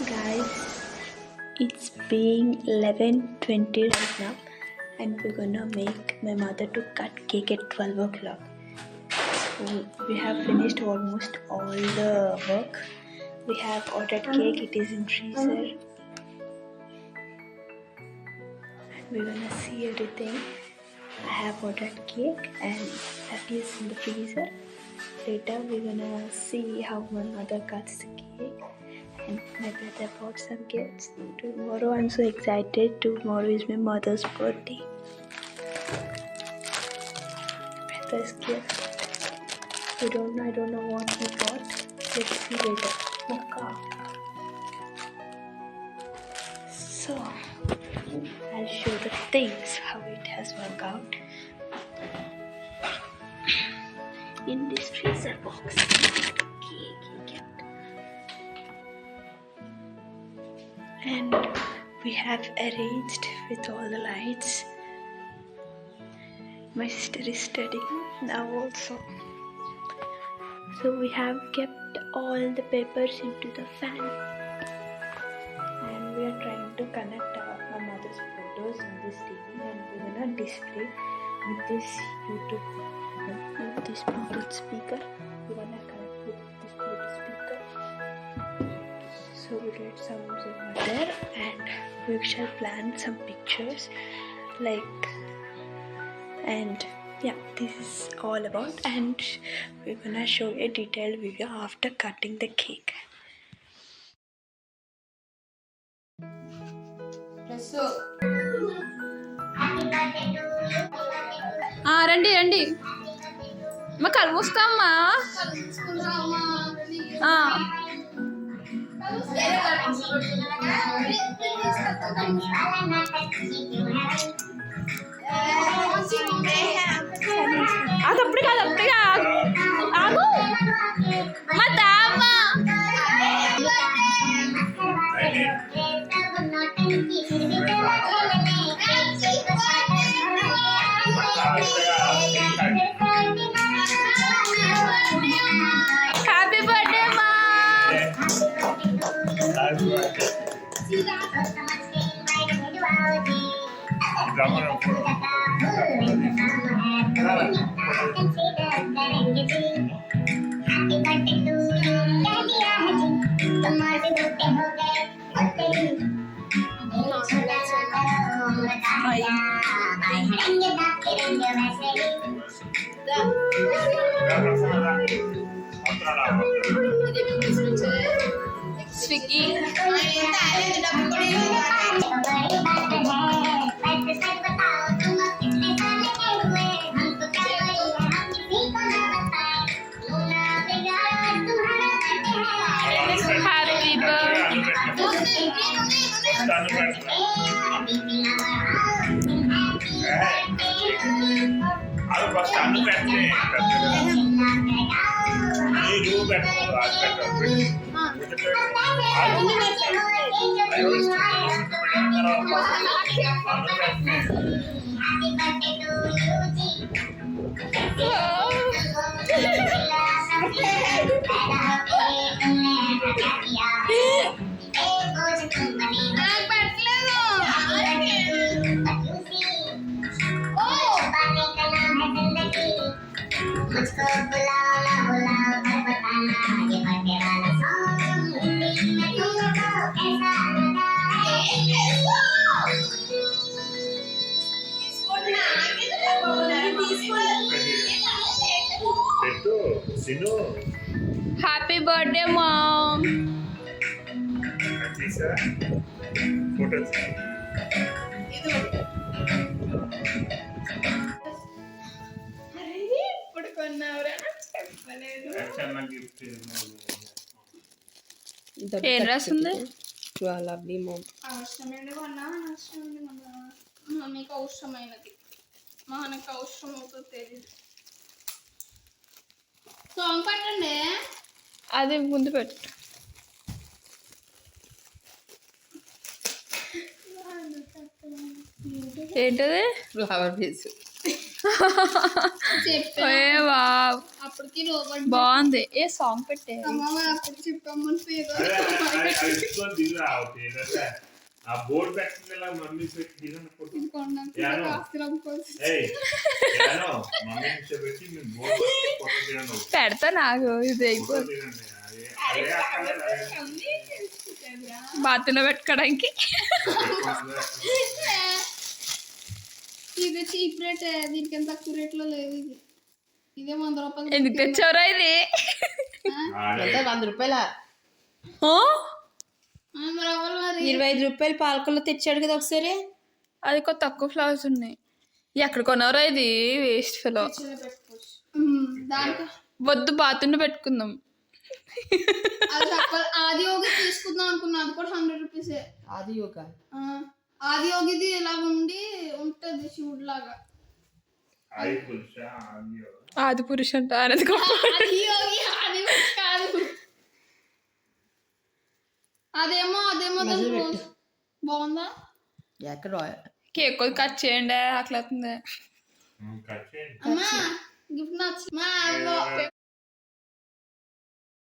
Guys, it's being 11:20 right now, and we're gonna make my mother to cut cake at 12 o'clock. So we have finished almost all the work. We have ordered cake, it is in freezer. And we're gonna see everything. I have ordered cake and that is in the freezer. Later we're gonna see how my mother cuts the cake. And my brother bought some gifts. Tomorrow I'm so excited. Tomorrow is my mother's birthday. Brother's gift. I don't know what he bought. Let's see later. Mocha. So I'll show the things how it has worked out. In this freezer box, cake he kept. And we have arranged with all the lights. My sister is studying now also. So we have kept all the papers into the fan. And we are trying to connect my mother's photos in this TV, and we're gonna display with this YouTube, with this Bluetooth speaker. We're gonna connect with this Bluetooth speaker. So we get some over there, and we shall plan some pictures and yeah, this is all about, and we're gonna show a detailed video after cutting the cake. రండి రండి అమ్మ కళ్ళు మూసుకోమ్మా అదప్పుడు కాదు అప్పుడుగా ఆగు మా తామ్మ happy birthday మా Swiggy happy happy birthday mom ఇప్పుడు కొన్నావురా చెప్పలేదు ఏం రాస్తుంది అవసరమైనది కొన్నా అనవసరమైనది కొన్నా మీకు అవసరమైనది మనకు అవసరం అవుతుందో తెలియదు సాంగ్ పట్టండి అది ముందు పెట్టు ఏంటది ఫ్లవర్ పీస్ అప్పుడు అప్పటికి లోబడి బాగుంది. ఏ సాంగ్ పెట్టే అమ్మ అప్పుడు చెప్పమ్మని పేరు అది ఇసుకొని దిగురా ఓకే లేదా ఆ బోర్డు పెట్టిన మమ్మీ పెట్టి దిగండి ఫోటో యానో ఏయ్ యానో మమ్మీ నుంచి పెట్టి మీ బోర్డు ఫోటో దిగండి పెడతా నాకు ఇది ఫోటో దిగండి అదే బాత్రూంలో పెట్టుకోవడానికి. ఇది చీప్ రేట్, దీనికి ఎంత తక్కువ రేట్ లో లేదు. ఇది ఇదే 100 రూపాయలు. ఎందుకు తెచ్చారా ఇది? ఎంత 100 రూపాయల? ఆ? మరి 25 రూపాయలు పాలకుల్లో తెచ్చాడు కదా ఒకసారి. అది కొంత తక్కువ ఫ్లవర్స్ ఉన్నాయి. ఎక్కడ కొన్నారా ఇది? Waste fellow. దానికి వద్దు, బాత్రూంలో పెట్టుకుందాం. అది ఆది యోగి తీసుకుందాం అనుకున్నా, అది కూడా 100 రూపీసే. ఆది యోగ ఆది యోగిది ఇలా ఉంటది శివుడు లాగా. ఆది పురుష అంట అనేది ఆది యోగి ఆది పురుష కాదు. అదేమో బాగుందా? ఎక్కడ కేక్ కొద్ది కట్ చేయండి, ఆకలి అవుతుంది. అమ్మా గిఫ్ట్ నచ్చమా